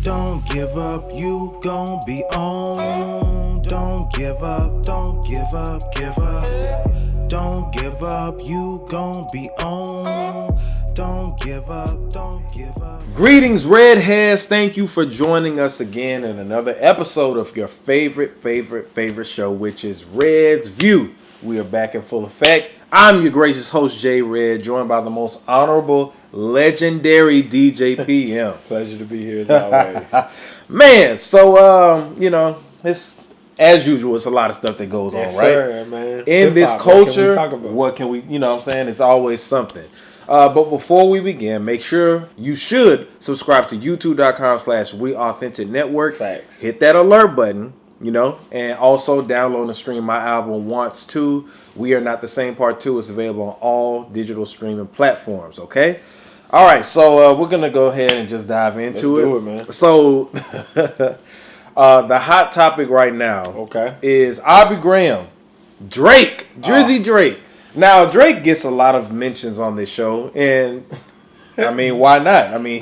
Don't give up, you gon' be on. Don't give up, don't give up, give up. Don't give up, you gon' be on. Don't give up, don't give up. Greetings, Redheads. Thank you for joining us again in another episode of your favorite show, which is Red's View. We are back in full effect. I'm your gracious host, J Red, joined by the most honorable, legendary DJ PM. Pleasure to be here as always. Man, so, it's as usual, it's a lot of stuff that goes on, right? Sir, man. In Hip-hop, this culture, what can we you know what I'm saying? It's always something. But before we begin, make sure you should subscribe to youtube.com/WeAuthentic Network. Facts. Hit that alert button, and also download and stream my album W.A.N.T.S. We Are Not the Same Part 2 is available on all digital streaming platforms, okay? All right, so we're going to go ahead and just dive into Let's do it, man. So the hot topic right now is Aubrey Graham, Drake, Drizzy Drake. Now, Drake gets a lot of mentions on this show, and I mean, why not? I mean,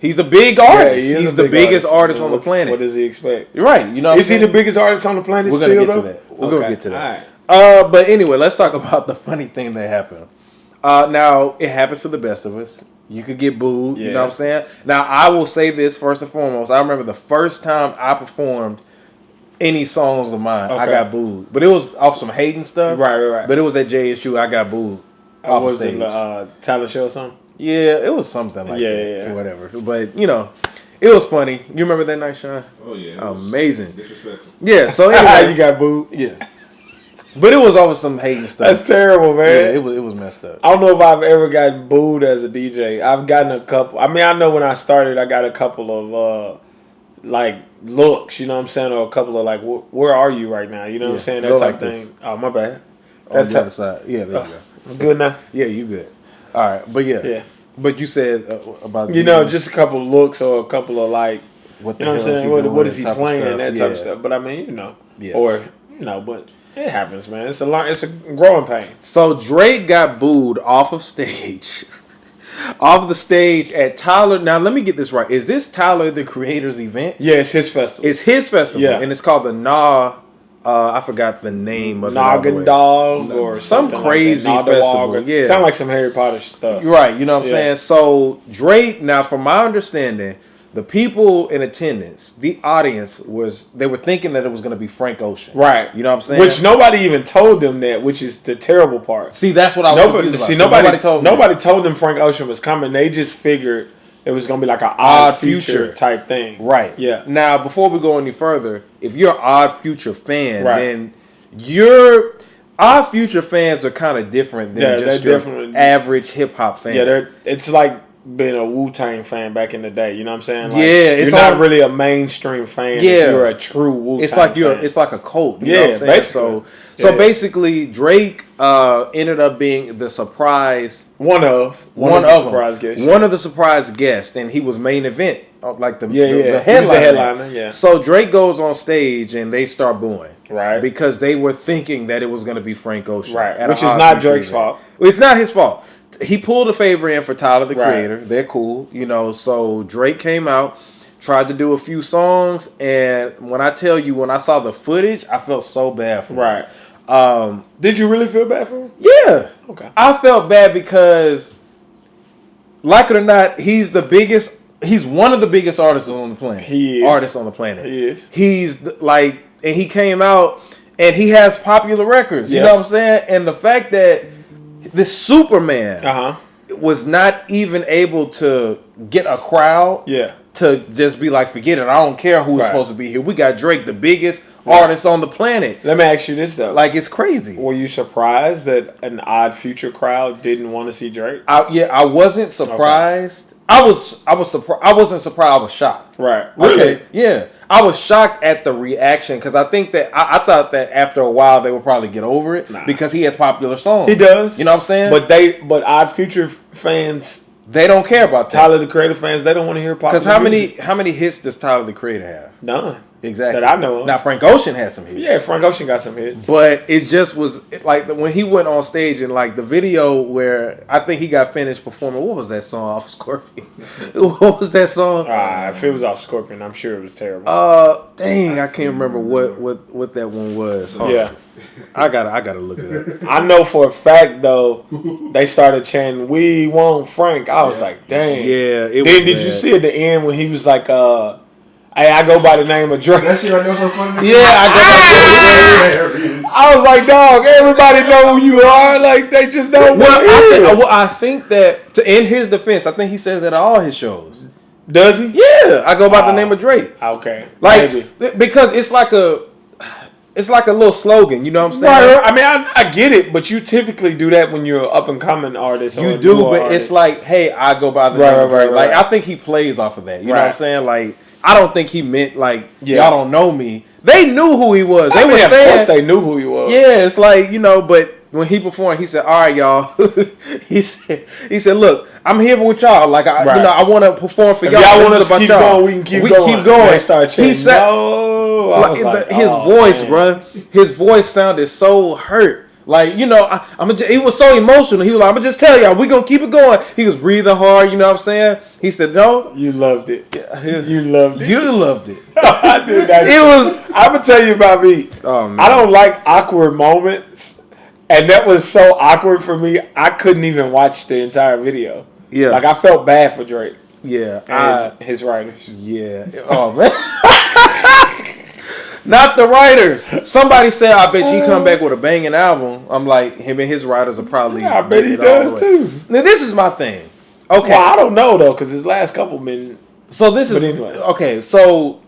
he's a big artist. Yeah, he's the biggest artist on the planet. What does he expect? You're right. Is he the biggest artist on the planet? We're still, gonna get though? to that. We're gonna get to that. All right. But anyway, let's talk about the funny thing that happened. Now, it happens to the best of us. You could get booed. Yeah. You know what I'm saying? Now, I will say this first and foremost. I remember the first time I performed any songs of mine, I got booed. But it was off some hating stuff. Right. But it was at JSU. I got booed off was stage. in the talent show or something? Yeah, it was something like that. Yeah. Or whatever. But, it was funny. You remember that night, Sean? Oh, yeah. Amazing. Disrespectful. Yeah, so anyway. You got booed? Yeah. But it was over some hating stuff. That's terrible, man. Yeah, it was messed up. I don't know if I've ever gotten booed as a DJ. I've gotten a couple. I mean, I know when I started, I got a couple of looks, you know what I'm saying, or a couple of where are you right now? You know what I'm saying, that type thing. Oh, my bad. On the other side. Yeah, there you go. I'm good now. Yeah, you good. All right, but yeah. But you said about just a couple of looks or a couple of what you know what I'm saying? What is he playing? That type of stuff. But I mean, but it happens, man. It's a growing pain. So Drake got booed off of stage. Off the stage at Tyler. Now, let me get this right. Is this Tyler, the Creator's event? Yeah, it's his festival. It's his festival. Yeah. And it's called the I forgot the name of Noggin Dog or some crazy like festival. Yeah. Sound like some Harry Potter stuff. Right. You know what I'm saying? So Drake, now from my understanding, the people in attendance, the audience they were thinking that it was going to be Frank Ocean. Right. You know what I'm saying? Which nobody even told them that, which is the terrible part. See, that's what I was confused about. Nobody told them Frank Ocean was coming. They just figured it was going to be like an Odd Future type thing. Right. Yeah. Now, before we go any further, if you're an Odd Future fan, right, then Odd Future fans are kind of different than just your average hip-hop fan. Yeah, it's like being a Wu-Tang fan back in the day, you know what I'm saying? It's you're not really a mainstream fan. Yeah, if you're a true Wu-Tang fan. It's like a cult. You know what I'm saying? Basically. So basically, Drake ended up being the surprise. One of the surprise guests, and he was main event, like the headliner. He was the headliner. Yeah. So Drake goes on stage and they start booing, right? Because they were thinking that it was going to be Frank Ocean, right? Which is not Drake's fault. It's not his fault. He pulled a favor in for Tyler, the Creator. They're cool, So Drake came out, tried to do a few songs, and when I saw the footage, I felt so bad for him. Right. Did you really feel bad for him? Yeah. Okay. I felt bad because, like it or not, he's one of the biggest artists on the planet. He is. Artist on the planet. He is. And he came out, and he has popular records. You know what I'm saying? And the fact that this Superman was not even able to get a crowd to just be like, forget it, I don't care who's supposed to be here. We got Drake, the biggest artist on the planet. Let me ask you this, though. It's crazy. Were you surprised that an Odd Future crowd didn't want to see Drake? I wasn't surprised. I was surprised. I wasn't surprised. I was shocked. Right. Really? Okay. Yeah. I was shocked at the reaction because I think that I thought that after a while they would probably get over it because he has popular songs. He does. You know what I'm saying? But Odd Future fans, they don't care about that. Tyler the Creator fans, they don't want to hear popular. Because how many hits does Tyler the Creator have? None. Exactly. That I know of. Now, Frank Ocean had some hits. Yeah, Frank Ocean got some hits. But it just was like when he went on stage and like the video where I think he got finished performing. What was that song off Scorpion? What was that song? If it was off Scorpion, I'm sure it was terrible. Dang, I can't remember what that one was. Yeah. I gotta look it up. I know for a fact though, they started chanting "We want Frank." I was like, dang. Yeah. Then did you see at the end when he was like, "Hey, I go by the name of Drake." That shit right there so funny. Yeah, I was like, dog, everybody know who you are. Like they just don't. I think that in his defense, I think he says that at all his shows. Does he? Yeah, I go by the name of Drake. Okay, like maybe. Because it's like a little slogan. You know what I'm saying? Right. I mean, I get it, but you typically do that when you're an up and coming artist. You do, but it's like, hey, I go by the name of Drake. Like I think he plays off of that. You know what I'm saying? Like. I don't think he meant like y'all don't know me. They knew who he was. They were saying, of course they knew who he was. Yeah, it's like but when he performed, he said, "All right, y'all." he said, "Look, I'm here with y'all. Like I want to perform for y'all. Y'all want us to keep going? We can keep going. Keep going." They started chanting, he said, his voice, man. bro. His voice sounded so hurt. Like, he was so emotional. He was like, I'm going to just tell y'all, we going to keep it going. He was breathing hard, you know what I'm saying? He said, no. You loved it. Yeah. You loved it. You loved it. I did that. I'm going to tell you about me. Oh, man. I don't like awkward moments. And that was so awkward for me, I couldn't even watch the entire video. Yeah. Like, I felt bad for Drake. Yeah. And his writers. Yeah. Oh, man. Not the writers. Somebody said, I bet you come back with a banging album. I'm like, him and his writers are probably. Yeah, I bet he does too. Now, this is my thing. Okay. Well, I don't know, though, because his last couple been. So this is. Anyway. Okay, so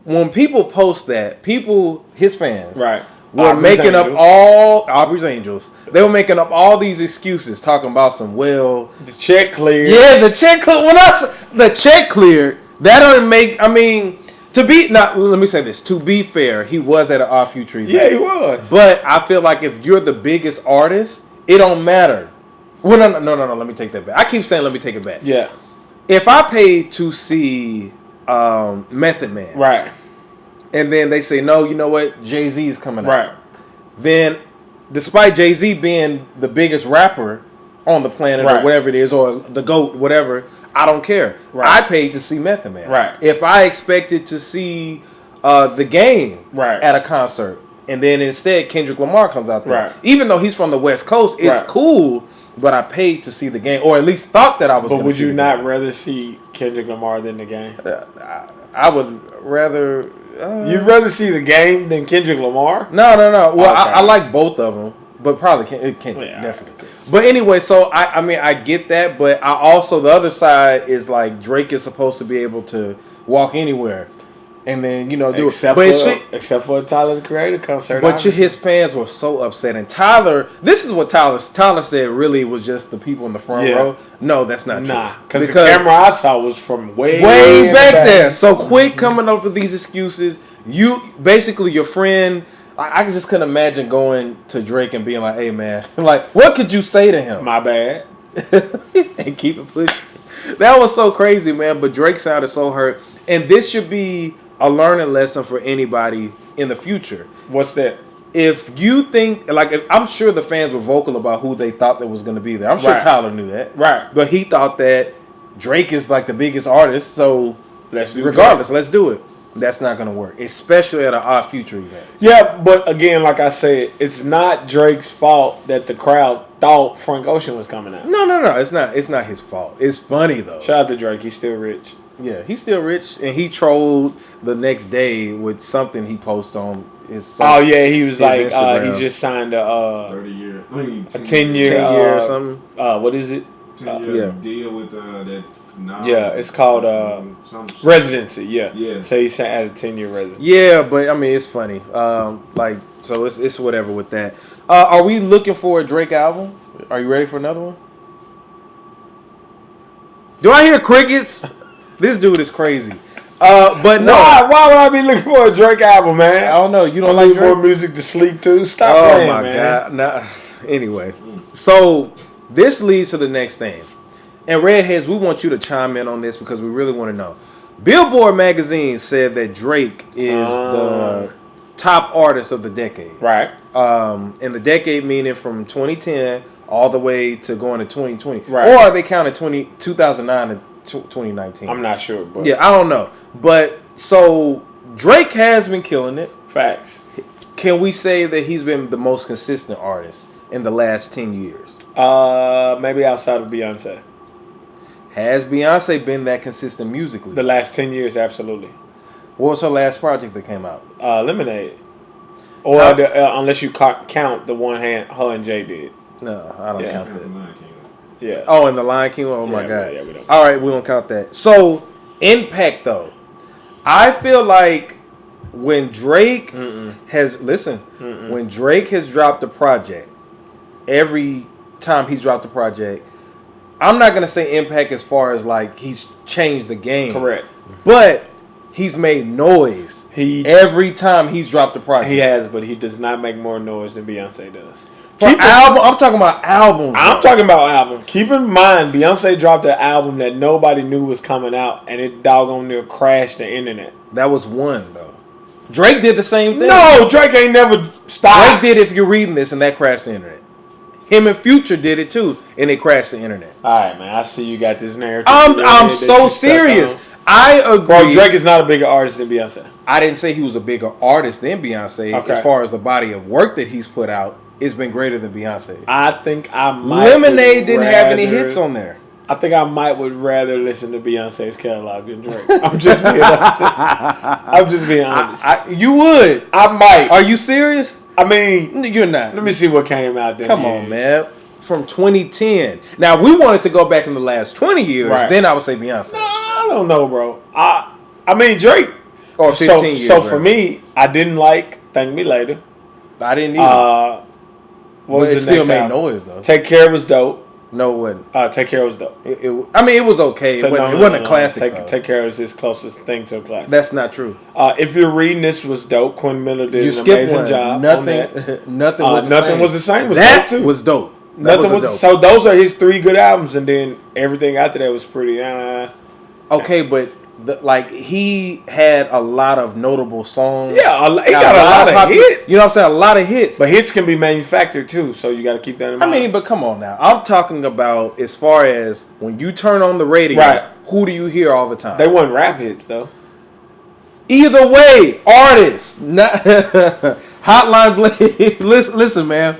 when people post that, his fans. Right. Were making up all Aubrey's Angels. They were making up all these excuses, talking about the check cleared. Yeah, the check cleared. The check cleared, that doesn't make. I mean. Let me say this. To be fair, he was at an odd Future event. Yeah, he was. But I feel like if you're the biggest artist, it don't matter. Well, no. Let me take that back. I keep saying let me take it back. Yeah. If I paid to see Method Man, right, and then they say no, you know what, Jay-Z is coming out, right, then despite Jay-Z being the biggest rapper on the planet or whatever it is, or the GOAT, whatever. I don't care. Right. I paid to see Method Man. Right. If I expected to see The Game at a concert, and then instead Kendrick Lamar comes out there, even though he's from the West Coast, it's cool. But I paid to see The Game, or at least thought that I was. But would you not rather see Kendrick Lamar than The Game? I would rather. You'd rather see The Game than Kendrick Lamar? No. Well, okay. I like both of them. But probably Kendrick, definitely. But anyway, so I get that, but I also, the other side is like Drake is supposed to be able to walk anywhere, and then do except it. Except for a Tyler the Creator concert. But his fans were so upset, and Tyler. This is what Tyler said. Really, was just the people in the front row. No, that's not true. Nah, because the camera I saw was from way back there. So quit coming up with these excuses. You basically your friend. I just couldn't imagine going to Drake and being like, hey, man, like, what could you say to him? My bad. And keep it pushing. That was so crazy, man, but Drake sounded so hurt. And this should be a learning lesson for anybody in the future. What's that? If you think, I'm sure the fans were vocal about who they thought that was going to be there. I'm sure Tyler knew that. Right. But he thought that Drake is like the biggest artist, so let's do it. That's not going to work, especially at an odd Future event. Yeah, but again, like I said, it's not Drake's fault that the crowd thought Frank Ocean was coming out. No. It's not his fault. It's funny, though. Shout out to Drake. He's still rich. Yeah, he's still rich. And he trolled the next day with something he posted on his Oh, yeah. He was like, Instagram. He just signed a 30-year. I mean, 10-year or something. What is it? 10-year deal with that. It's called residency. Yeah. So he had a 10-year residency. Yeah, but I mean it's funny. So it's whatever with that. Are we looking for a Drake album? Are you ready for another one? Do I hear crickets? This dude is crazy. But no. Why would I be looking for a Drake album, man? I don't know. You don't like Drake? More music to sleep to? Stop playing, man. Oh my God. Nah. Anyway, so this leads to the next thing. And Redheads, we want you to chime in on this because we really want to know. Billboard magazine said that Drake is the top artist of the decade. Right. In the decade meaning from 2010 all the way to going to 2020. Right. Or are they counting 2009 to 2019? I'm not sure. But yeah, I don't know. But so Drake has been killing it. Facts. Can we say that he's been the most consistent artist in the last 10 years? Maybe outside of Beyonce. Has Beyonce been that consistent musically? The last 10 years, absolutely. What was her last project that came out? Lemonade. Or unless you count the one her and Jay did. No, I don't count that. Yeah. Oh, and the Lion King? Oh, my God. Yeah, we don't. All right, we don't count that. So, impact, though. I feel like when Drake when Drake has dropped a project, every time he's dropped a project, I'm not going to say impact as far as, like, he's changed the game. Correct. But he's made noise every time he's dropped a project. He has, but he does not make more noise than Beyonce does. I'm talking about albums. I'm talking about albums. Keep in mind, Beyonce dropped an album that nobody knew was coming out, and it doggone near crashed the internet. That was one, though. Drake did the same thing. No, Drake ain't never stopped. Drake did if you're reading this, and that crashed the internet. Him and Future did it, too, and it crashed the internet. All right, man. I see you got this narrative. I'm so serious. I agree. Bro, Drake is not a bigger artist than Beyonce. I didn't say he was a bigger artist than Beyonce. Okay. As far as the body of work that he's put out, it's been greater than Beyonce. I think I might. Lemonade didn't have any hits on there. I think I would rather listen to Beyonce's catalog than Drake. I'm just being honest. You would. I might. Are you serious? I mean, you're not. Let me see what came out then. Come on, man. From 2010. Now, we wanted to go back in the last 20 years. Right. Then I would say Beyonce. No, I don't know, bro. I mean, Drake. Or 15 years. So for me, I didn't like Thank Me Later. I didn't either. What was it still made noise, though. Take Care was dope. No, it wasn't. Take Care was dope. It was okay. It wasn't a classic. Take Care was his closest thing to a classic. That's not true. If You're Reading This was dope. Quinn Miller did an amazing job. Nothing was the same. That dope too. Was dope. So those are his 3 good albums, and then everything after that was pretty. Okay, but he had a lot of notable songs. Yeah, he got a lot of hits. You know what I'm saying? A lot of hits. But hits can be manufactured too, so you got to keep that in mind. I mean, but come on now. I'm talking about as far as when you turn on the radio, right. Who do you hear all the time? They weren't rap hits though. Either way, artists. Not Hotline Bling. Listen, man.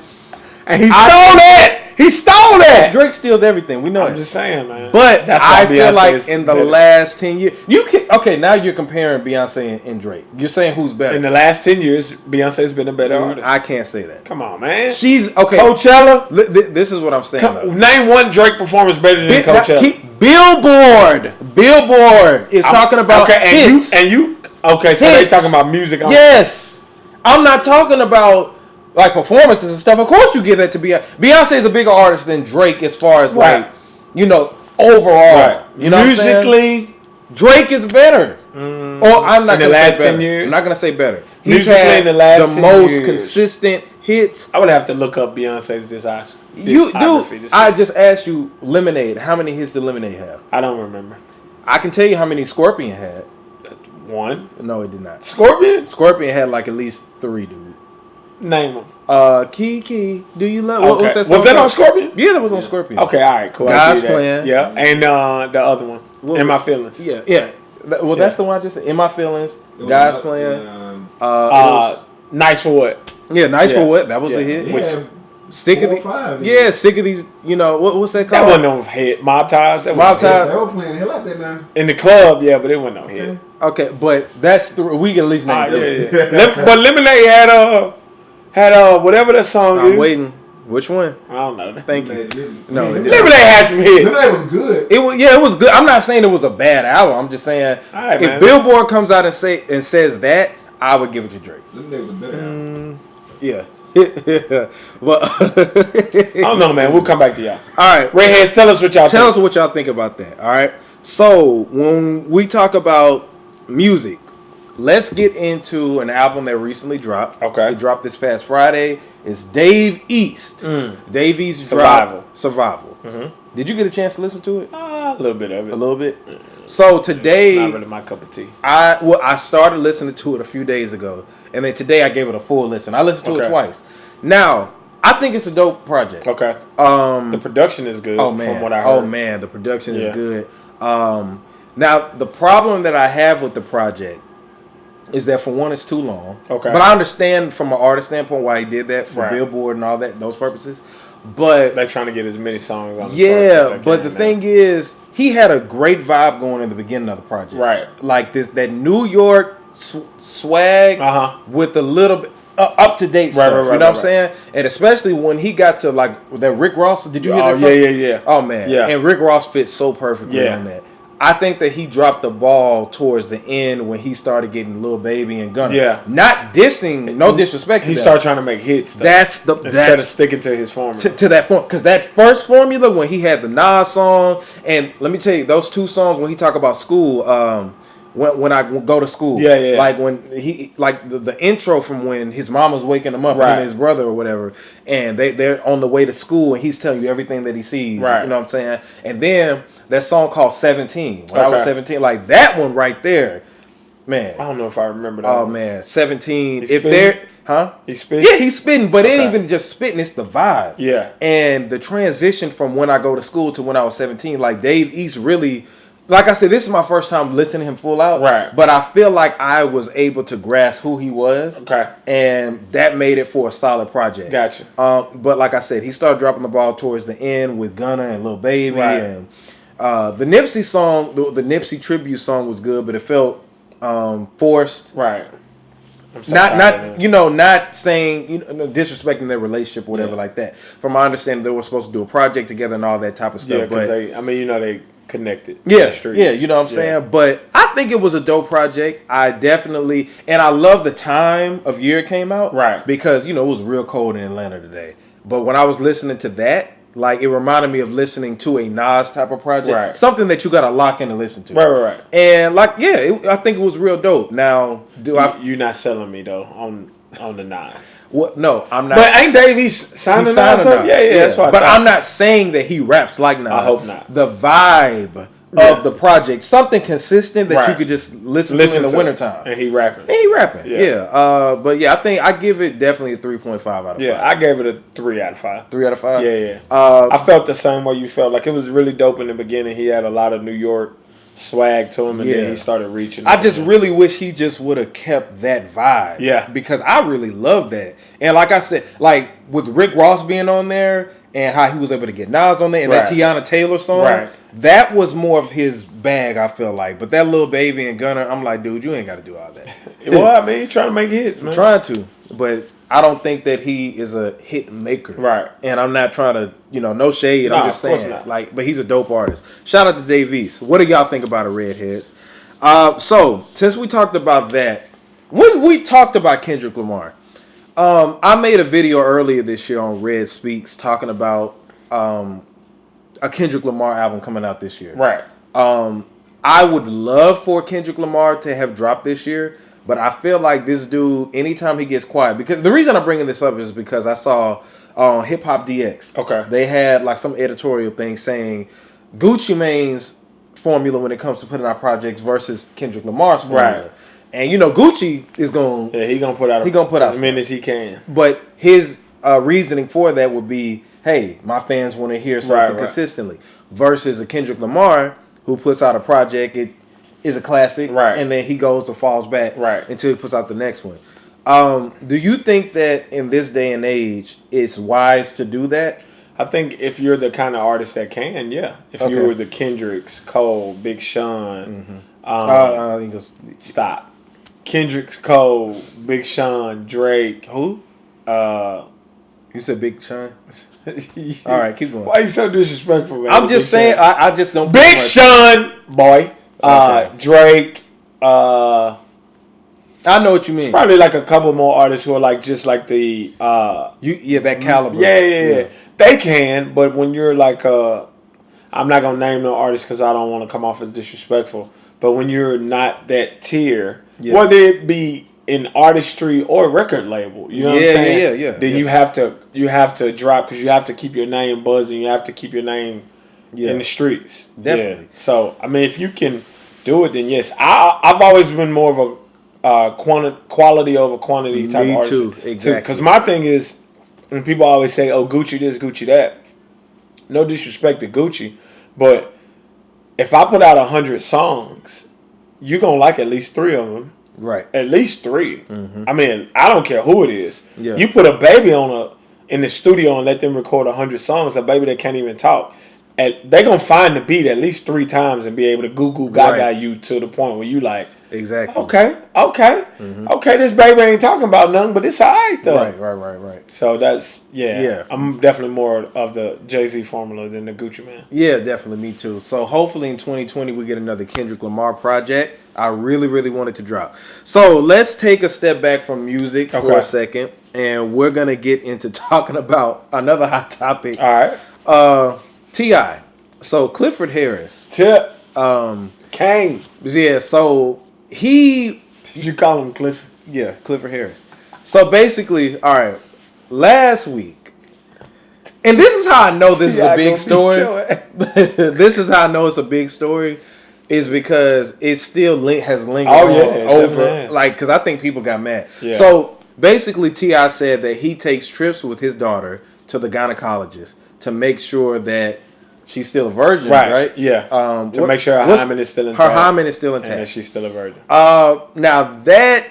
And he stole that. He stole that. Drake steals everything. We know it. I'm just saying, man. But I feel like in the last 10 years, now you're comparing Beyonce and Drake. You're saying who's better? In the last 10 years, Beyonce's been a better artist. I can't say that. Come on, man. She's okay. Coachella. This is what I'm saying. Name one Drake performance better than Coachella. Billboard is talking about hits. Okay, so they talking about music. Yes. I'm not talking about like performances and stuff. Of course you give that to Beyonce. Beyonce is a bigger artist than Drake as far as overall. Right. You know musically, Drake is better. Or I'm not going to say better. 10 years? I'm not going to say better. He's had the last the most consistent hits. I would have to look up Beyonce's discography. I just asked you Lemonade. How many hits did Lemonade have? I don't remember. I can tell you how many Scorpion had. 1? No, it did not. Scorpion had like at least 3, dude. Name them. Kiki, do you love? Okay. What's that song? Was that on Scorpion? Yeah, that was on Scorpion. Okay, all right, cool. God's Plan. Yeah, and the other one, In My Feelings. Yeah. That's the one I just said. In My Feelings, God's Plan. Nice for What? Yeah, Nice for What? That was a hit. Yeah. Sick of these. What's that called? That wasn't no hit. Mob Ties. They were playing hell out there now. In the club, yeah, but it wasn't no hit. Okay, but that's we can at least name it. Yeah. But Lemonade had whatever that song is. I'm waiting. Which one? I don't know. Thank you. No, Lemonade had some hits. Lemonade was good. It was good. I'm not saying it was a bad album. I'm just saying if Billboard comes out and says that, I would give it to Drake. Lemonade was a better album. Yeah. But I don't know, man. We'll come back to y'all. All right, Redheads, tell us what y'all think about that. All right. So when we talk about music, let's get into an album that recently dropped. Okay. It dropped this past Friday. It's Dave East. Dave East Survival. Survival. Mm-hmm. Did you get a chance to listen to it? A little bit of it. A little bit. So today, not really my cup of tea. I started listening to it a few days ago, and then today I gave it a full listen. I listened to it twice. Now I think it's a dope project. Okay. The production is good. Oh man. From what I heard. Oh man, the production is good. Now the problem that I have with the project is that for one, it's too long. Okay. But I understand from an artist standpoint why he did that for Billboard and all that, those purposes. But they're trying to get as many songs on. But the thing is, he had a great vibe going in the beginning of the project. Right. Like that New York swag with a little bit up to date stuff. You know what I'm saying? And especially when he got to like that Rick Ross. Did you hear that song? Yeah. Oh man. Yeah. And Rick Ross fits so perfectly on that. I think that he dropped the ball towards the end when he started getting Lil Baby and Gunna. Yeah. Not dissing, no disrespect. He started trying to make hits. Though, instead of sticking to his formula. To that form, because that first formula when he had the Nas song, and let me tell you, those two songs when he talk about school, when I go to school, like when he the intro from when his mom was waking him up, him and his brother or whatever, and they're on the way to school and he's telling you everything that he sees. Right. You know what I'm saying? And then that song called 17. When I was 17, like that one right there, man. I don't know if I remember that. Oh one. Man, 17. If they're He's spitting? Yeah, he's spitting, but it ain't even just spitting, it's the vibe. Yeah. And the transition from when I go to school to when I was 17, like Dave East really, like I said, this is my first time listening to him full out. Right. But I feel like I was able to grasp who he was. Okay. And that made it for a solid project. Gotcha. But like I said, he started dropping the ball towards the end with Gunna and Lil Baby. Right. And the Nipsey song, the Nipsey tribute song was good, but it felt forced. Right. Not saying disrespecting their relationship or whatever like that. From my understanding, they were supposed to do a project together and all that type of stuff. Yeah, because they connected. Yeah, you know what I'm saying? But I think it was a dope project. I definitely, and I love the time of year it came out. Right. Because, it was real cold in Atlanta today. But when I was listening to that, like, it reminded me of listening to a Nas type of project. Right. Something that you got to lock in and listen to. Right. And, like, I think it was real dope. Now, you're not selling me, though, on the Nas. Well, no, I'm not. But ain't Davies signing Nas? Yeah, that's why. But I'm not saying that he raps like Nas. I hope not. The vibe of the project, something consistent that you could just listen to in the wintertime. And he rapping. Yeah. But yeah, I think I give it definitely a 3.5 out of 5. Yeah, I gave it a 3 out of 5. 3 out of 5? Yeah. I felt the same way you felt. Like, it was really dope in the beginning. He had a lot of New York swag to him, and then he started reaching. I just really wish he just would have kept that vibe. Yeah. Because I really love that. And like I said, like with Rick Ross being on there and how he was able to get Nas on there and that Tiana Taylor song, that was more of his bag, I feel like. But that Lil Baby and Gunna, I'm like, dude, you ain't got to do all that. Well, I mean, he's trying to make hits, man. Trying to. But I don't think that he is a hit maker. Right. And I'm not trying to, no shade. I'm just saying. Like, but he's a dope artist. Shout out to Dave East. What do y'all think about it, Redheads? So, since we talked about that, we talked about Kendrick Lamar. I made a video earlier this year on Red Speaks talking about a Kendrick Lamar album coming out this year. Right. I would love for Kendrick Lamar to have dropped this year, but I feel like this dude, anytime he gets quiet, because the reason I'm bringing this up is because I saw on Hip Hop DX, they had like some editorial thing saying Gucci Mane's formula when it comes to putting out projects versus Kendrick Lamar's formula. Right. And Gucci is going. Yeah, he gonna put out as many as he can. But his reasoning for that would be, hey, my fans want to hear something consistently. Versus a Kendrick Lamar who puts out a project, it is a classic, and then he goes and falls back until he puts out the next one. Do you think that in this day and age, it's wise to do that? I think if you're the kind of artist that can, If you were the Kendricks, Cole, Big Sean, stop. Kendrick's, Cole, Big Sean, Drake. Who? You said Big Sean? All right, keep going. Why are you so disrespectful, man? I'm just saying, I just don't... Big Sean, boy. Drake. I know what you mean. It's probably like a couple more artists who are like just like the... that caliber. Yeah. They can, but when you're like... I'm not going to name no artist because I don't want to come off as disrespectful. But when you're not that tier, whether it be in artistry or record label, you know what I'm saying? Yeah. Then you have to drop because you have to keep your name buzzing. You have to keep your name, in the streets. Definitely. Yeah. So, I mean, if you can do it, then yes. I've always been more of a quality over quantity type of artist. Me too, exactly. Because my thing is, when people always say, oh, Gucci this, Gucci that, no disrespect to Gucci, but if I put out 100 songs, you're going to like at least 3 of them. Right. At least 3. Mm-hmm. I mean, I don't care who it is. Yeah. You put a baby in the studio and let them record 100 songs, a baby that can't even talk, and they're going to find the beat at least 3 times and be able to goo goo gaga you to the point where you like, exactly. Okay. Okay, this baby ain't talking about nothing, but it's all right, though. Right. So that's, I'm definitely more of the Jay-Z formula than the Gucci Man. Yeah, definitely, me too. So hopefully in 2020 we get another Kendrick Lamar project. I really, really want it to drop. So let's take a step back from music for a second, and we're going to get into talking about another hot topic. All right. T.I. So Clifford Harris. Tip. Kane. Yeah, so he... Did you call him Clifford? Yeah, Clifford Harris. So basically, all right, last week, and this is how I know this is a big story. This is how I know it's a big story, is because it still has lingered over, like, because I think people got mad. Yeah. So basically, T.I. said that he takes trips with his daughter to the gynecologist to make sure that she's still a virgin, right? Yeah. To make sure her hymen is still intact. Her hymen is still intact. And she's still a virgin. Now that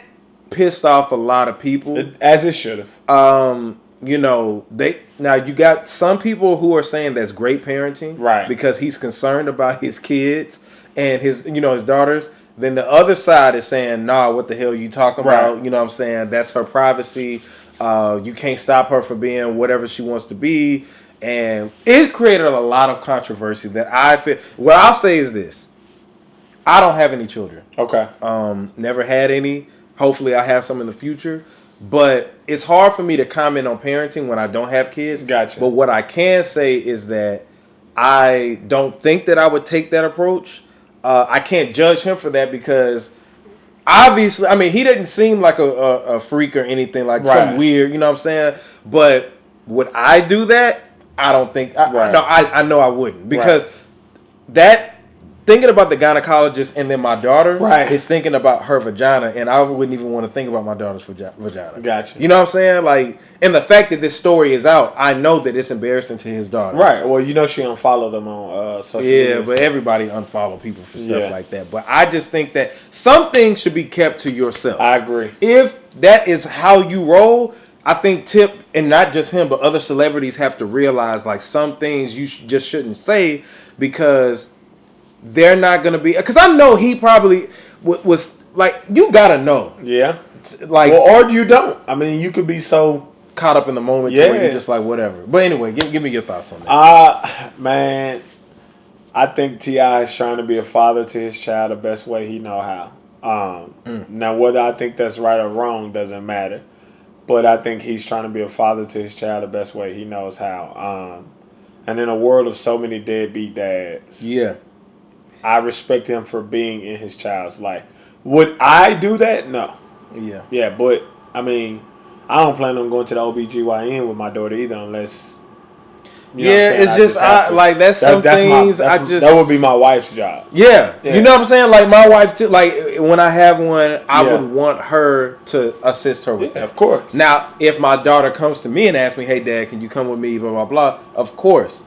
pissed off a lot of people. As it should have. You know, you got some people who are saying that's great parenting. Right. Because he's concerned about his kids and his daughters. Then the other side is saying, nah, what the hell are you talking about? You know what I'm saying? That's her privacy. You can't stop her from being whatever she wants to be. And it created a lot of controversy that I feel. What I'll say is this. I don't have any children. Okay. Never had any. Hopefully I have some in the future. But it's hard for me to comment on parenting when I don't have kids. Gotcha. But what I can say is that I don't think that I would take that approach. I can't judge him for that because obviously, I mean, he didn't seem like a freak or anything, like some weird, you know what I'm saying? But would I do that? I don't think. I know I wouldn't because that thinking about the gynecologist and then my daughter is thinking about her vagina, and I wouldn't even want to think about my daughter's vagina. Gotcha. You know what I'm saying? Like, and the fact that this story is out, I know that it's embarrassing to his daughter. Right. Well, you know she unfollowed them on social media. Yeah, but everybody unfollow people for stuff like that. But I just think that some things should be kept to yourself. I agree. If that is how you roll, I think Tip, and not just him, but other celebrities have to realize, like, some things you just shouldn't say because they're not going to be... Because I know he probably was, like, you got to know. Yeah. Like, well, or you don't. I mean, you could be so caught up in the moment to where you're just like, whatever. But anyway, give me your thoughts on that. Man, I think T.I. is trying to be a father to his child the best way he know how. Now, whether I think that's right or wrong doesn't matter. But I think he's trying to be a father to his child the best way he knows how. And in a world of so many deadbeat dads, I respect him for being in his child's life. Would I do that? No. Yeah. Yeah, but, I mean, I don't plan on going to the OBGYN with my daughter either unless... it's just that's some things that would be my wife's job. Yeah. You know what I'm saying? Like my wife too. Like when I have one, I would want her to assist her with that. Of course. Now, if my daughter comes to me and asks me, "Hey, Dad, can you come with me?" Blah blah blah. Of course,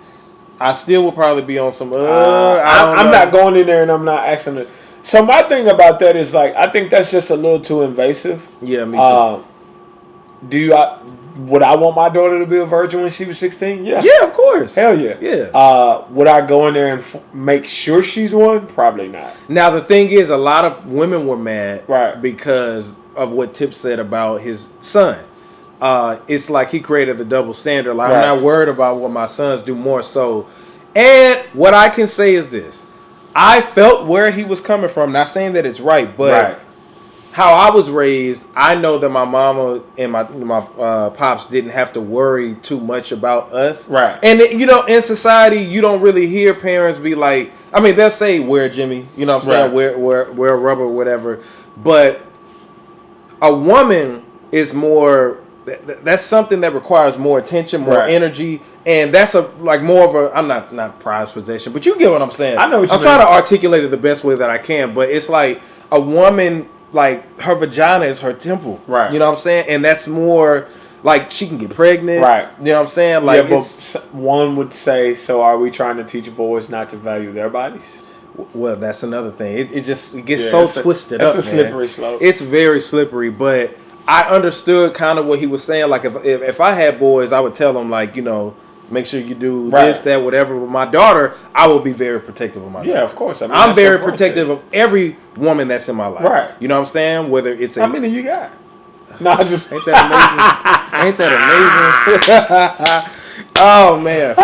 I still will probably be on some. I'm not going in there and I'm not asking her. So my thing about that is like I think that's just a little too invasive. Yeah, me too. Would I want my daughter to be a virgin when she was 16? Yeah. Yeah, of course. Hell yeah. Yeah. Would I go in there and make sure she's one? Probably not. Now, the thing is, a lot of women were mad because of what Tip said about his son. It's like he created the double standard. Like, I'm not worried about what my sons do more so. And what I can say is this. I felt where he was coming from. Not saying that it's right, but... How I was raised, I know that my mama and my pops didn't have to worry too much about us. Right. And, in society, you don't really hear parents be like, I mean, they'll say, wear Jimmy, you know what I'm saying, wear rubber or whatever. But a woman is more that's something that requires more attention, more energy, and that's more of a I'm not prized possession, but you get what I'm saying. I know what you mean. I'm trying to articulate it the best way that I can, but it's like a woman, like her vagina is her temple, right? You know what I'm saying, and that's more like she can get pregnant, right? You know what I'm saying? Like, but one would say, so are we trying to teach boys not to value their bodies? Well, that's another thing. It gets so twisted up. It's a slippery slope. It's very slippery, but I understood kind of what he was saying. Like if I had boys, I would tell them like, make sure you do this, that, whatever. With my daughter, I will be very protective of my daughter. Yeah, of course. I mean, I'm very protective of every woman that's in my life. Right. You know what I'm saying? Whether it's how many you got? No, I just ain't that amazing? Ain't that amazing? Oh man.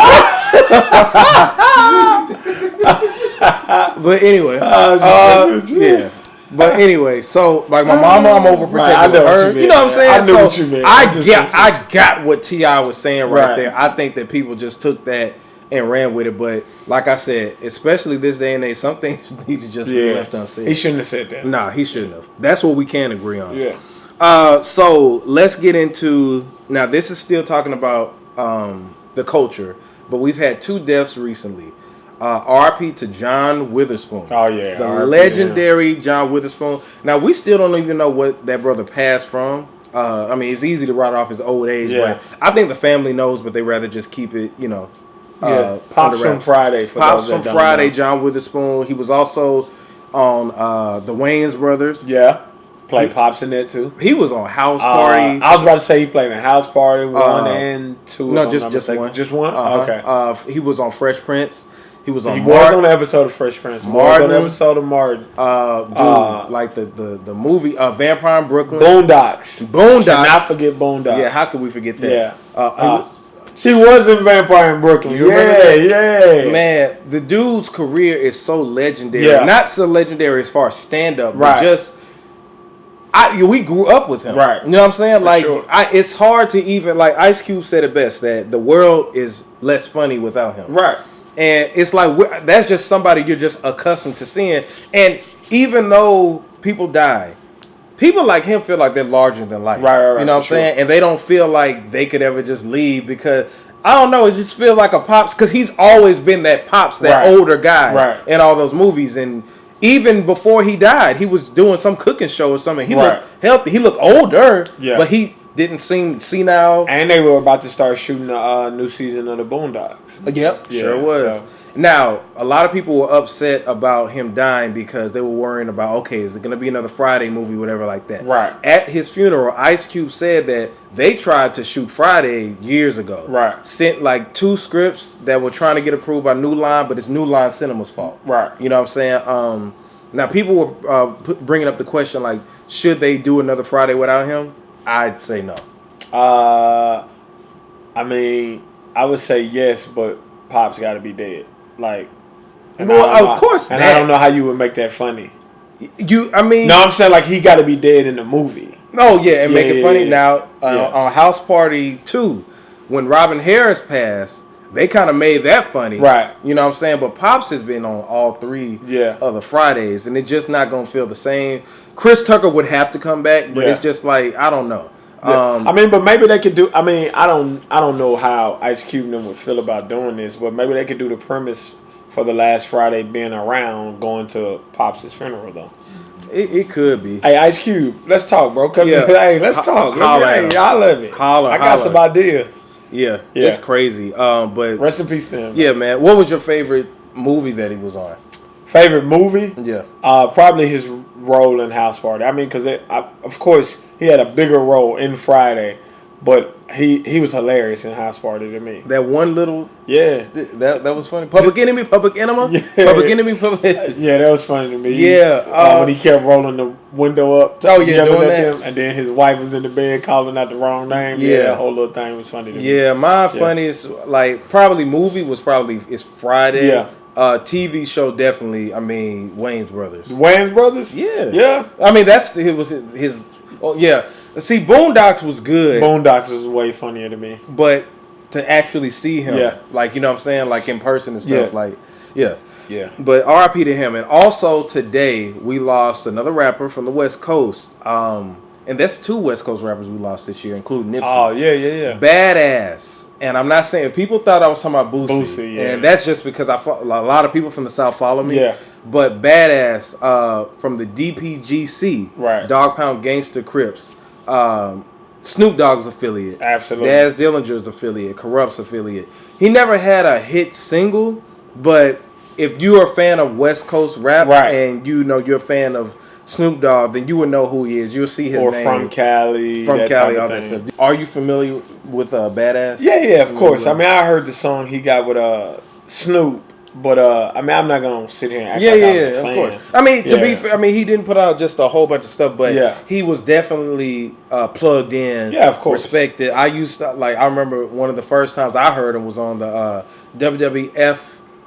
But anyway, yeah. But anyway, so like my mama, I'm overprotective of her. You know what I'm saying? I know what you mean. I got what T.I. was saying right there. I think that people just took that and ran with it. But like I said, especially this day and age, some things need to just be left unsaid. He shouldn't have said that. Nah, he shouldn't have. That's what we can agree on. Yeah. So let's get into now. This is still talking about the culture, but we've had 2 deaths recently. R.I.P. to John Witherspoon. Oh yeah, the legendary John Witherspoon. Now we still don't even know what that brother passed from. I mean, it's easy to write off his old age, but I think the family knows, but they rather just keep it, Pops from Friday. Pops from Friday. John Witherspoon. He was also on the Wayans brothers. Yeah. Played Pops in that too. He was on House Party. I was about to say he played in House Party 1 and 2. No, just one. Just one. Okay. He was on Fresh Prince. He was on. He was on the episode of Fresh Prince. Martin. On the episode of Martin. Like the movie Vampire in Brooklyn. Boondocks. Cannot forget Boondocks. Yeah, how could we forget that? Yeah. He was in Vampire in Brooklyn. You remember that? Yeah. Man, the dude's career is so legendary. Yeah. Not so legendary as far as stand up, right. but just. We grew up with him. Right. You know what I'm saying? For like, sure. It's hard to even, like, Ice Cube said it best, that the world is less funny without him. Right. And it's like, that's just somebody you're just accustomed to seeing. And even though people die, people like him feel like they're larger than life. Right. You know what I'm saying? And they don't feel like they could ever just leave because, I don't know, it just feels like a Pops, because he's always been that Pops, that older guy in all those movies. And even before he died, he was doing some cooking show or something. He looked healthy. He looked older, but he didn't seem senile. And they were about to start shooting a new season of the Boondocks. Yep, sure was. So. Now, a lot of people were upset about him dying because they were worrying about, okay, is it going to be another Friday movie, whatever like that. Right. At his funeral, Ice Cube said that they tried to shoot Friday years ago. Right. Sent like 2 scripts that were trying to get approved by New Line, but it's New Line Cinema's fault. Right. You know what I'm saying? Now, people were bringing up the question, like, should they do another Friday without him? I'd say no. I mean, I would say yes, but Pop's got to be dead. Like, well, of course. And I don't know how you would make that funny. No, I'm saying like he got to be dead in the movie. Oh yeah, and make it funny. Now on House Party 2, when Robin Harris passed, they kind of made that funny, right? You know what I'm saying? But Pops has been on all 3 of the Fridays, and it's just not gonna feel the same. Chris Tucker would have to come back, but it's just like I don't know. I mean, but maybe they could do. I mean, I don't know how Ice Cube and them would feel about doing this, but maybe they could do the premise for the last Friday being around, going to Pops' funeral though. It could be. Hey, Ice Cube, let's talk, bro. Hey, let's talk. I love it. I got some ideas. Yeah, it's crazy. But rest in peace to him. Yeah, man. What was your favorite movie that he was on? Favorite movie? Yeah. Probably his role in House Party. I mean, because of course he had a bigger role in Friday, but he was hilarious in House Party to me. That one little that was funny. Public Enemy. Yeah. Public Enemy. Yeah, that was funny to me. Yeah, when he kept rolling the window up. Oh yeah, doing that. Him, and then his wife was in the bed calling out the wrong name. Yeah, that whole little thing was funny to me. Yeah, my funniest probably movie was is Friday. Yeah. TV show definitely. I mean, Wayne's Brothers. Wayne's Brothers. Yeah. I mean, it was his. Oh yeah. See, Boondocks was good. Boondocks was way funnier to me. But to actually see him, like, you know what I'm saying, like in person and stuff, Yeah. But RIP to him. And also today we lost another rapper from the West Coast. And and that's 2 West Coast rappers we lost this year, including Nipsey. Oh, yeah. Badass. And I'm not saying, people thought I was talking about Boosie. Yeah. And that's just because a lot of people from the South follow me. Yeah. But Badass from the DPGC, right. Dog Pound Gangster Crips, Snoop Dogg's affiliate. Absolutely. Daz Dillinger's affiliate, Corrupt's affiliate. He never had a hit single, but if you're a fan of West Coast rap and you know you're a fan of Snoop Dogg, then you would know who he is. You'll see his name. Or from Cali. From Cali, all that stuff. Are you familiar with Badass? Yeah, of course. I mean, I heard the song he got with Snoop, but I mean, I'm not gonna sit here and act like I was a fan. Of course. I mean, to be fair, I mean, he didn't put out just a whole bunch of stuff, but he was definitely plugged in. Yeah, of course. Respected. I remember one of the first times I heard him was on the WWF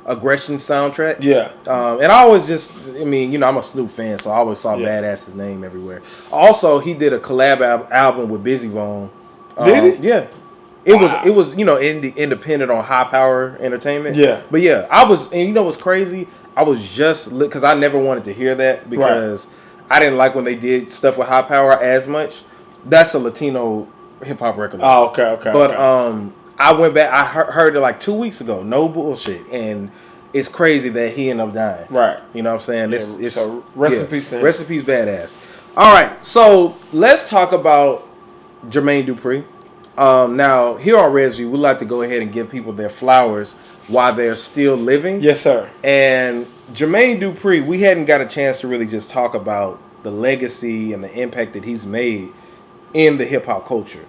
Aggression soundtrack. Yeah. And I always I'm a Snoop fan, so I always saw Badass's name everywhere. Also, he did a collab album with Busy Bone. Did he? Yeah. It was independent on High Power Entertainment. Yeah. But yeah, I was, and you know what's crazy? I was just because I never wanted to hear that because I didn't like when they did stuff with High Power as much. That's a Latino hip hop record. Oh, okay. But I went back. I heard it like 2 weeks ago. No bullshit, and it's crazy that he ended up dying. Right. You know what I'm saying? So rest in peace, then. Rest in peace, Badass. All right, so let's talk about Jermaine Dupri. Now, here on Resview, we like to go ahead and give people their flowers while they're still living. Yes, sir. And Jermaine Dupri, we hadn't got a chance to really just talk about the legacy and the impact that he's made in the hip hop culture.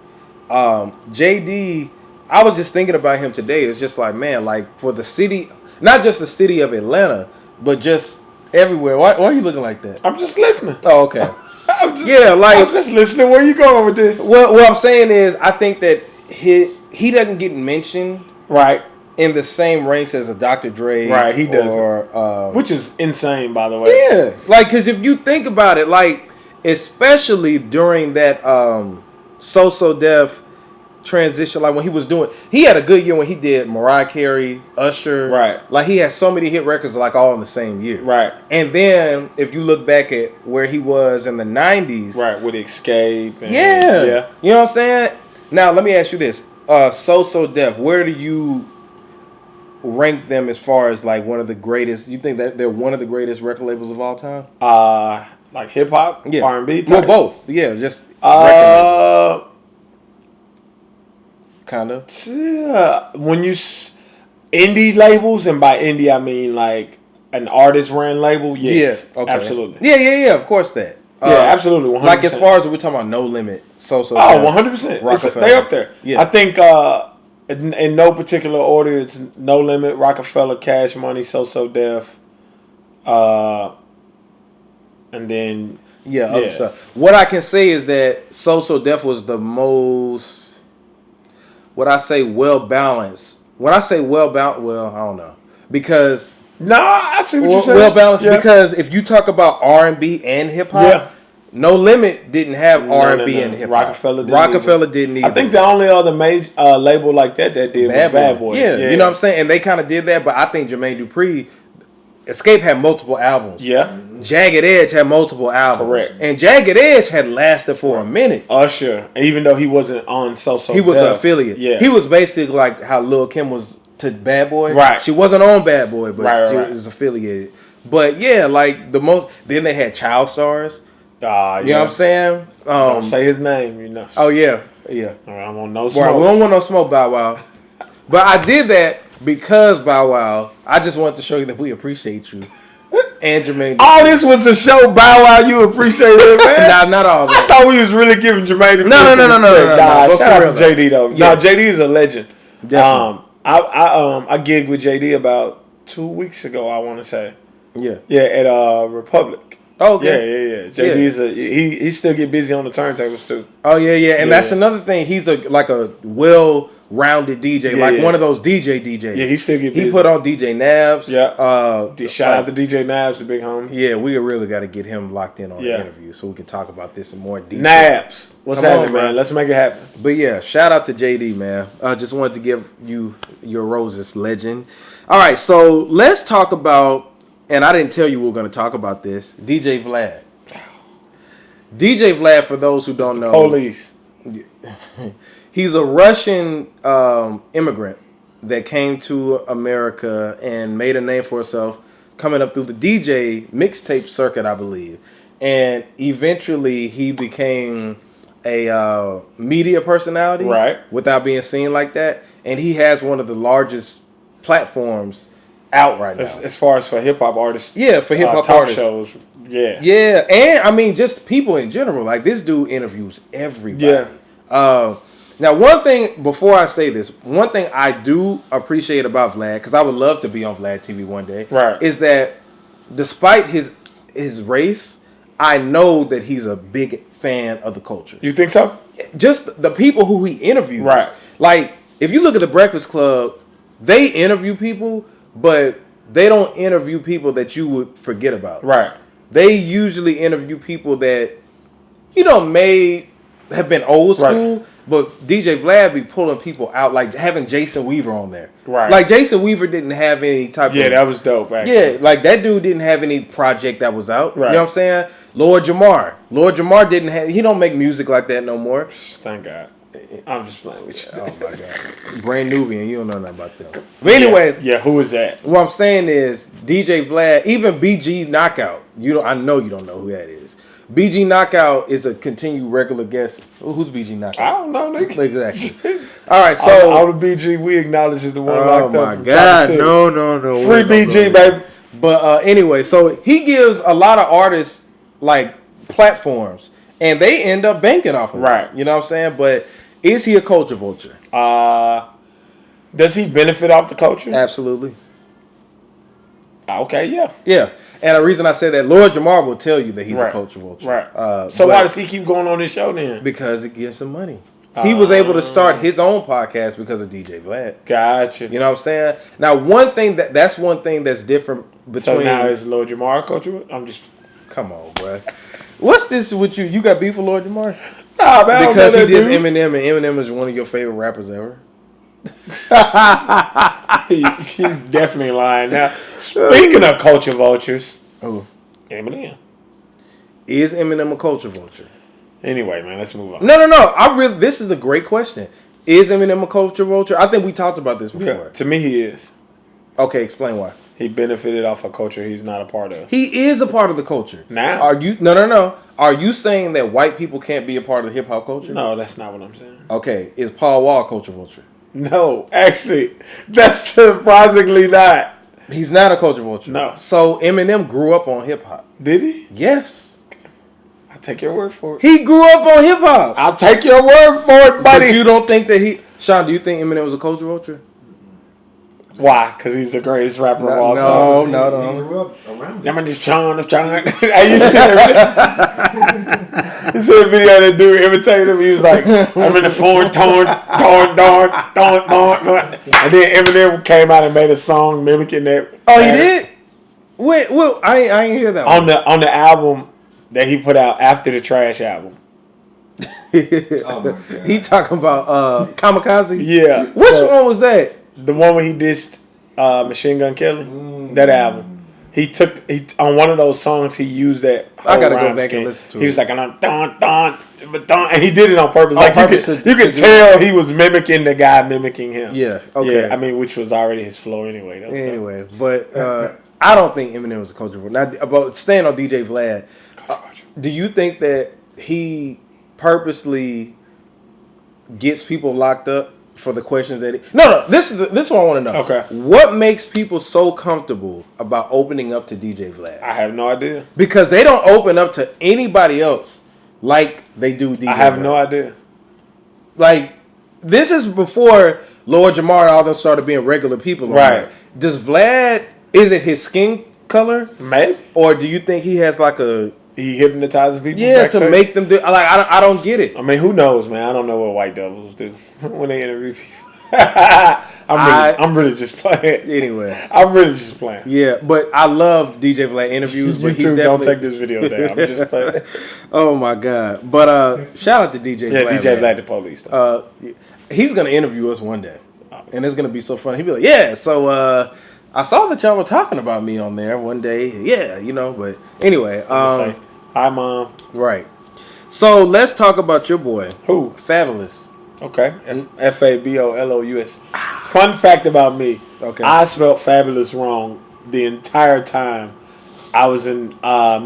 JD, I was just thinking about him today. It's just like, man, like for the city, not just the city of Atlanta, but just everywhere. Why are you looking like that? I'm just listening. Oh, okay. I'm just listening. Where you going with this? What I'm saying is, I think that he doesn't get mentioned in the same ranks as a Dr. Dre. Right, he doesn't. Which is insane, by the way. Yeah, like, because if you think about it, like, especially during that So Def transition, like when he had a good year when he did Mariah Carey, Usher, like he had so many hit records like all in the same year, and then if you look back at where he was in the 90s, with Escape and, you know what I'm saying. Now let me ask you this, So Def, where do you rank them as far as like one of the greatest? You think that they're one of the greatest record labels of all time? Like hip hop, R&B type? Well, both, just kind of. When you indie labels, and by indie I mean like an artist ran label, yes, absolutely. Yeah, of course that. Absolutely, 100%. Like as far as we're talking about No Limit, So 100%. They up there. Yeah. I think in no particular order, it's No Limit, Rockefeller, Cash Money, So Def, and then other stuff. What I can say is that So Def was the most, what I say, well balanced. When I say well balanced, well, I don't know, because I see what you're saying. Well balanced because if you talk about R&B and hip hop, No Limit didn't have R&B and hip hop. Rockefeller didn't either. I think the only other major label like that did was Bad Boy. Yeah, you know what I'm saying, and they kind of did that. But I think Jermaine Dupri, Escape had multiple albums. Yeah. Jagged Edge had multiple albums. Correct. And Jagged Edge had lasted for a minute. Usher, even though he wasn't on So he was an affiliate. Yeah. He was basically like how Lil' Kim was to Bad Boy. Right. She wasn't on Bad Boy, but she was affiliated. But yeah, like then they had Child Stars. You know what I'm saying? Don't say his name, you know. Oh yeah. All right, I want no smoke. We don't want no smoke, Bow Wow. But I did that because Bow Wow, I just wanted to show you that we appreciate you. And Jermaine. All this was to show Bow Wow you appreciate it, man. Nah, not all that. I thought we was really giving Jermaine. No. Shout out to JD though. Yeah. No, JD is a legend. Definitely. I gigged with JD about 2 weeks ago, I want to say. Yeah, at Republic. Oh, okay. Yeah. JD's he still get busy on the turntables too. Oh yeah. And that's another thing. He's like a well-rounded DJ, one of those DJs. Yeah, he still get busy. He put on DJ Nabs. Yeah. Shout out to DJ Nabs, the big homie. Yeah, we really got to get him locked in on the interview so we can talk about this in more detail. Nabs, what's happening, man? Let's make it happen. But yeah, shout out to JD, man. Just wanted to give you your roses, legend. All right, so let's talk about. And I didn't tell you we were going to talk about this. DJ Vlad. DJ Vlad, for those who don't know, police. He's a Russian immigrant that came to America and made a name for himself coming up through the DJ mixtape circuit, I believe. And eventually he became a media personality, right? Without being seen like that. And he has one of the largest platforms out right now. As far as for hip-hop artists. Yeah, for hip-hop talk artists. shows. Yeah. Yeah, and I mean, just people in general. Like, this dude interviews everybody. Yeah. Now, one thing, before I say this, one thing I do appreciate about Vlad, because I would love to be on Vlad TV one day, right, is that despite his race, I know that he's a big fan of the culture. You think so? Just the people who he interviews. Right. Like, if you look at the Breakfast Club, they interview people, but they don't interview people that you would forget about. Right. They usually interview people that, may have been old school, right, but DJ Vlad be pulling people out, like having Jason Weaver on there. Right. Like, Jason Weaver didn't have any type of... Yeah, that was dope, actually. Yeah, like, that dude didn't have any project that was out. Right. You know what I'm saying? Lord Jamar didn't have... He don't make music like that no more. Thank God. I'm just playing with you. Oh, my God. Brain Nubian, you don't know nothing about them. But anyway... Yeah, who is that? What I'm saying is, DJ Vlad, even BG Knockout, I know you don't know who that is. BG Knockout is a continued regular guest. Who's BG Knockout? I don't know, nigga. Exactly. All right, so... All the BG we acknowledge is the one locked up. Oh, my God. No. Free BG, baby. But anyway, so he gives a lot of artists, like, platforms, and they end up banking off of it. Right. You know what I'm saying? But is he a culture vulture? Does he benefit off the culture? Absolutely. Okay, yeah. Yeah. And the reason I said that, Lord Jamar will tell you that he's a culture vulture. Right. So why does he keep going on this show then? Because it gives him money. He was able to start his own podcast because of DJ Vlad. Gotcha. You know what I'm saying? Now, that's one thing that's different between... So now is Lord Jamar a culture? I'm just... Come on, bro. What's this with you? You got beef with Lord Jamar? Nah, man. Because he did Eminem, and Eminem is one of your favorite rappers ever. She's definitely lying. Now, speaking of culture vultures, Eminem. Is Eminem a culture vulture? Anyway, man, let's move on. No. This is a great question. Is Eminem a culture vulture? I think we talked about this before. Yeah, to me, he is. Okay, explain why. He benefited off a culture he's not a part of. He is a part of the culture. Now? Are you? No. Are you saying that white people can't be a part of the hip hop culture? No, that's not what I'm saying. Okay, is Paul Wall a culture vulture? No, actually, that's surprisingly not. He's not a culture vulture. No. So Eminem grew up on hip hop. Did he? Yes. I'll take your word for it. He grew up on hip hop. I'll take your word for it, buddy. But you don't think that Sean, do you think Eminem was a culture vulture? Why? Because he's the greatest rapper of all time. No. He grew up around I'm just trying. You see a video of that dude imitating him. He was like, I'm in the phone, torn. And then Eminem came out and made a song mimicking that. Oh, he did? Wait, well, I ain't hear that on the album that he put out after the Trash album. Oh my God. He talking about Kamikaze? Yeah. Which one was that? The one where he dissed Machine Gun Kelly. That album. He on one of those songs he used that. I gotta go back and listen to it. He was like, and he did it on purpose. On you could tell he was mimicking the guy mimicking him. Yeah. Okay. Yeah, I mean, which was already his flow anyway. Anyway, but I don't think Eminem was a culture vulture. Now, about staying on DJ Vlad, do you think that he purposely gets people locked up for the questions that No, this is what I want to know. Okay. What makes people so comfortable about opening up to DJ Vlad? I have no idea. Because they don't open up to anybody else like they do DJ I have Vlad. no idea. Like, this is before Lord Jamar and all them started being regular people. Right. Does Vlad, is it his skin color? Maybe. Or do you think he has like he hypnotizes people? Yeah, backstage? to make them do. Like, I don't get it. I mean, who knows, man? I don't know what white devils do when they interview people. I'm really just playing. Anyway, I'm really just playing. Yeah, but I love DJ Vlad interviews. But he's definitely... don't take this video down. I'm just playing. Oh my God! But shout out to DJ Vlad. Yeah, DJ Vlad the police. He's gonna interview us one day, and it's gonna be so funny. He'll be like, "Yeah, so I saw that y'all were talking about me on there one day. Yeah, But anyway, say, hi, Mom. Right. So let's talk about your boy. Who? Fabulous. Okay. Fabolous. Fun fact about me. Okay. I spelled fabulous wrong the entire time I was in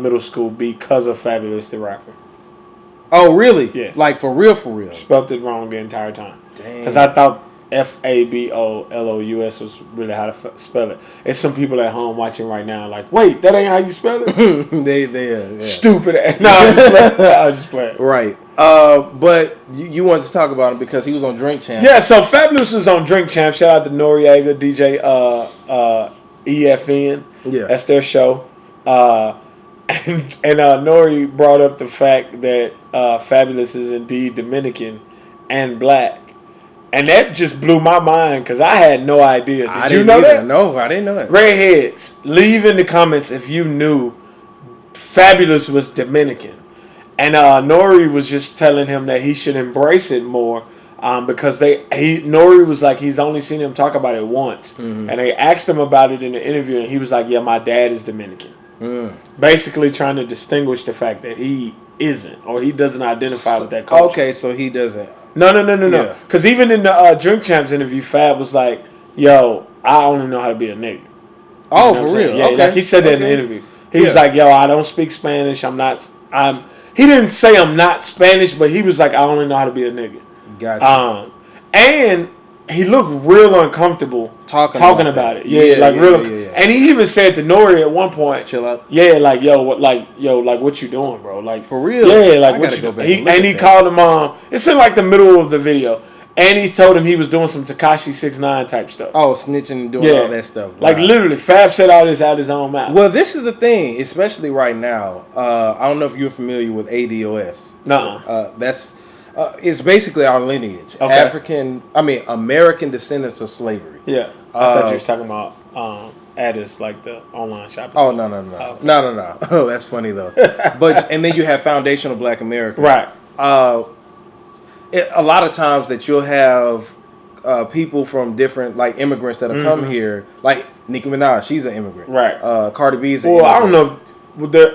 middle school because of Fabulous the rapper. Oh, really? Yes. Like for real, for real. Spelled it wrong the entire time. Dang. Because I thought Fabolous was really how to spell it. It's some people at home watching right now like, wait, that ain't how you spell it? they Stupid ass. No, I was just playing. Right. But you wanted to talk about him because he was on Drink Champs. Yeah, so Fabulous was on Drink Champs. Shout out to Noriega, DJ EFN. Yeah. That's their show. And Nori brought up the fact that Fabulous is indeed Dominican and black. And that just blew my mind because I had no idea. Did you know that? No, I didn't know that. Redheads, leave in the comments if you knew Fabulous was Dominican. And Nori was just telling him that he should embrace it more because Nori was like, he's only seen him talk about it once. Mm-hmm. And they asked him about it in the interview, and he was like, yeah, my dad is Dominican. Basically trying to distinguish the fact that he isn't, or he doesn't identify with that culture. Okay, so he doesn't. No. Because even in the Drink Champs interview, Fab was like, yo, I only know how to be a nigga. Oh, you know for real? Yeah, okay. like he said that in the interview. He was like, yo, I don't speak Spanish. He didn't say I'm not Spanish, but he was like, I only know how to be a nigga. Gotcha. And he looked real uncomfortable talking about it. Yeah, real. Yeah. And he even said to Nori at one point, chill out. Yeah, like what you doing, bro? Like for real? Yeah, like what you doing? And he called him. It's in like the middle of the video, and he told him he was doing some Tekashi 6ix9ine type stuff. Oh, snitching and doing all that stuff. Wow. Like literally, Fab said all this out his own mouth. Well, this is the thing, especially right now. I don't know if you're familiar with ADOS. No. That's. It's basically our lineage. Okay. American descendants of slavery. Yeah. I thought you were talking about Addis, like the online shopping. Oh, no. Okay. No. Oh, that's funny, though. And then you have foundational black Americans. Right. A lot of times that you'll have people from different, like, immigrants that have come here. Like, Nicki Minaj, she's an immigrant. Right. Cardi B's an immigrant. I don't know.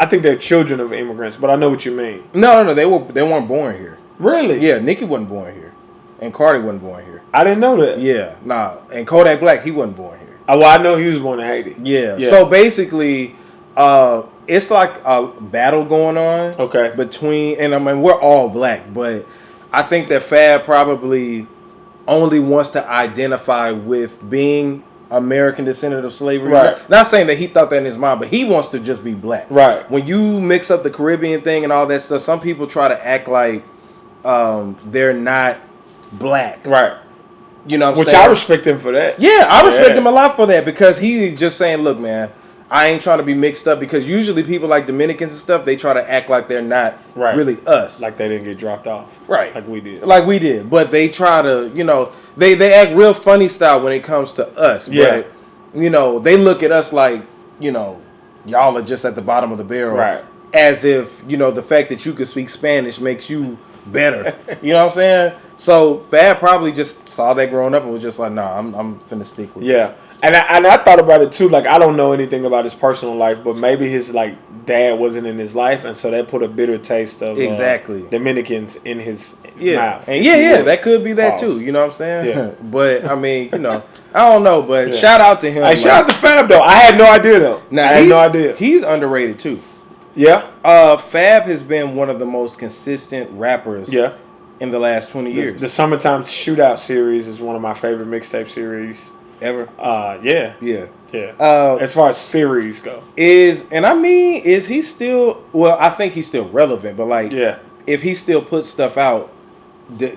I think they're children of immigrants, but I know what you mean. No. They weren't born here. Really? Yeah, Nicki wasn't born here. And Cardi wasn't born here. I didn't know that. Yeah, nah. And Kodak Black, he wasn't born here. Oh, well, I know he was born in Haiti. Yeah. So basically, it's like a battle going on. Okay. Between, and I mean, we're all black, but I think that Fab probably only wants to identify with being American descendant of slavery. Right. Not saying that he thought that in his mind, but he wants to just be black. Right. When you mix up the Caribbean thing and all that stuff, some people try to act like they're not black. Right. You know what I'm saying? Which I respect him for that. Yeah, I respect him a lot for that because he's just saying, look, man, I ain't trying to be mixed up because usually people like Dominicans and stuff, they try to act like they're not really us. Like they didn't get dropped off. Right. Like we did. But they try to, they act real funny style when it comes to us. Yeah. But, they look at us like, y'all are just at the bottom of the barrel. Right. As if, the fact that you could speak Spanish makes you better. You know what I'm saying? So Fab probably just saw that growing up and was just like, nah, I'm finna stick with it. Yeah. And I thought about it too. Like, I don't know anything about his personal life, but maybe his dad wasn't in his life, and so that put a bitter taste of Dominicans in his mouth. And that could be that too. You know what I'm saying? Yeah. But I mean, I don't know. But shout out to him. Hey, shout out to Fab though. I had no idea though. I had no idea. He's underrated too. Yeah. Fab has been one of the most consistent rappers. Yeah. In the last 20 years. The Summertime Shootout series is one of my favorite mixtape series ever. Yeah. As far as series go, is he still? Well, I think he's still relevant, but if he still puts stuff out,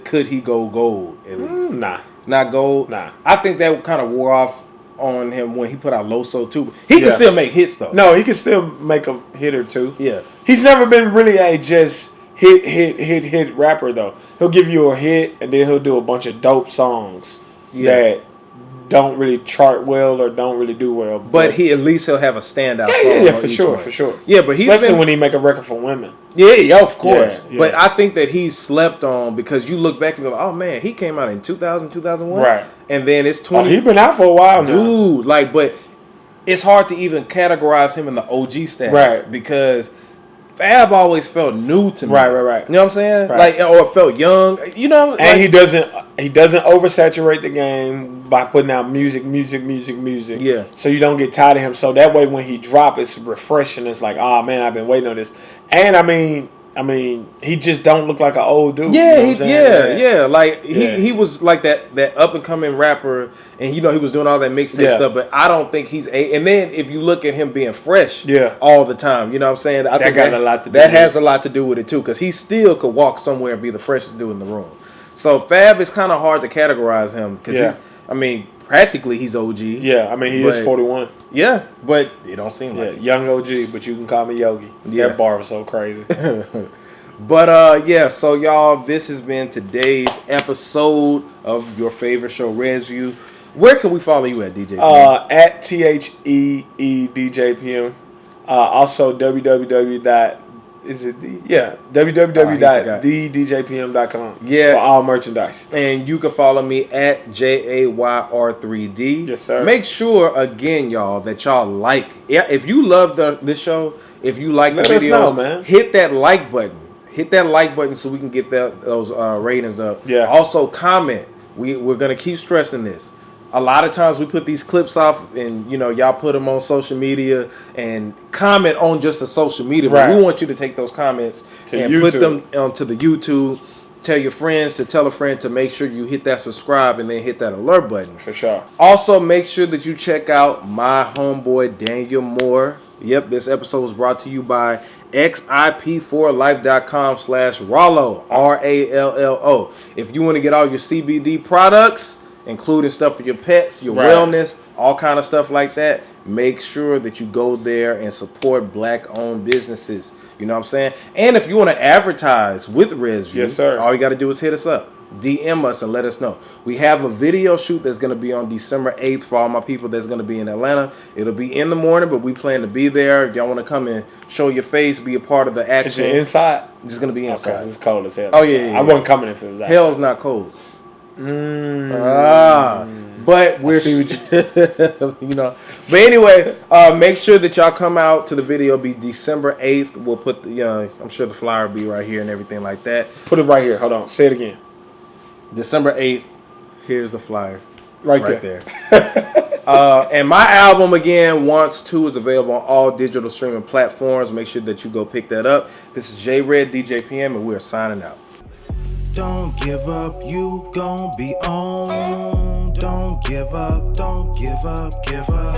could he go gold at least? Nah, not gold. Nah, I think that kind of wore off on him when he put out Loso too. He can still make hits though. No, he can still make a hit or two. Yeah, he's never been really a just hit rapper though. He'll give you a hit and then he'll do a bunch of dope songs that don't really chart well or don't really do well. But at least he'll have a standout song. Yeah, for sure. Yeah, but especially when he make a record for women. Yeah, of course. Yeah. But I think that he's slept on because you look back and be like, oh man, he came out in 2000, 2001. Right. And then it's 20. He's been out for a while now. Dude, but it's hard to even categorize him in the OG status. Right. Because Fab always felt new to me. Right. You know what I'm saying? Right. Like, or it felt young. You know, and like, he doesn't oversaturate the game by putting out music. Yeah. So you don't get tired of him. So that way, when he drop, it's refreshing. It's like, oh man, I've been waiting on this. And I mean, he just don't look like an old dude. Yeah, you know Like he was like that up and coming rapper, and he was doing all that mixtape stuff. But I don't think he's and then if you look at him being fresh, all the time, you know what I'm saying? I think got a lot to do that with has a lot to do with it too, because he still could walk somewhere and be the freshest dude in the room. So Fab is kind of hard to categorize him because practically he's OG. Yeah, he is 41. Yeah, but it don't seem like it. Young OG, but you can call me Yogi. Yeah. That bar was so crazy. But so y'all, this has been today's episode of your favorite show, Resview. Where can we follow you at, DJ PM? At THEEDJPM. Also www.thedjpm.com. Yeah. For all merchandise. And you can follow me at JAYR3D. Yes, sir. Make sure, again, y'all, that y'all like. Yeah, if you love this show, if you like Let the us videos, know, man. hit that like button. Hit that like button so we can get those ratings up. Yeah. Also, comment. We're going to keep stressing this. A lot of times we put these clips off and, y'all put them on social media and comment on just the social media. But we want you to take those comments and YouTube. put them onto the YouTube. Tell your friends to tell a friend to make sure you hit that subscribe and then hit that alert button. For sure. Also, make sure that you check out my homeboy, Daniel Moore. Yep, this episode was brought to you by xip4life.com/Rallo, RALLO. If you want to get all your CBD products, including stuff for your pets, your wellness, all kind of stuff like that, make sure that you go there and support black-owned businesses. You know what I'm saying? And if you want to advertise with Resview, yes, sir, all you got to do is hit us up. DM us and let us know. We have a video shoot that's going to be on December 8th for all my people that's going to be in Atlanta. It'll be in the morning, but we plan to be there. If y'all want to come and show your face, be a part of the action. Is it inside? It's going to be inside. Okay, it's cold as hell. Oh, yeah. I wasn't coming if it was outside. Hell's not cold. But we're But anyway, make sure that y'all come out to the video. It'll be December 8th. We'll put I'm sure the flyer will be right here and everything like that. Put it right here. Hold on. Say it again. December 8th. Here's the flyer. Right there. And my album again, W.A.N.T.S, is available on all digital streaming platforms. Make sure that you go pick that up. This is J Red DJ PM, and we're signing out. Don't give up, you gon' be on. Don't give up, don't give up, give up.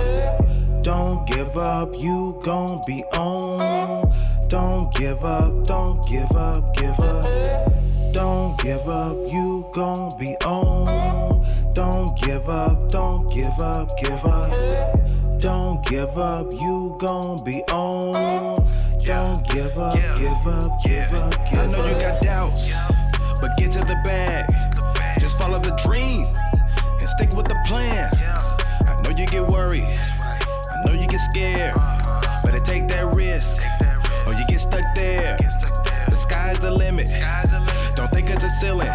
Don't give up, you gon' be on. Don't give up, don't give up, give up. Don't give up, you gon' be on. Don't give up, don't give up, give up. Don't give up, you gon' be on. Don't give up, give up, give up, give up. I know you got doubts, but get to the bag. Just follow the dream and stick with the plan. I know you get worried, I know you get scared, better take that risk or you get stuck there. The sky's the limit, don't think it's a ceiling.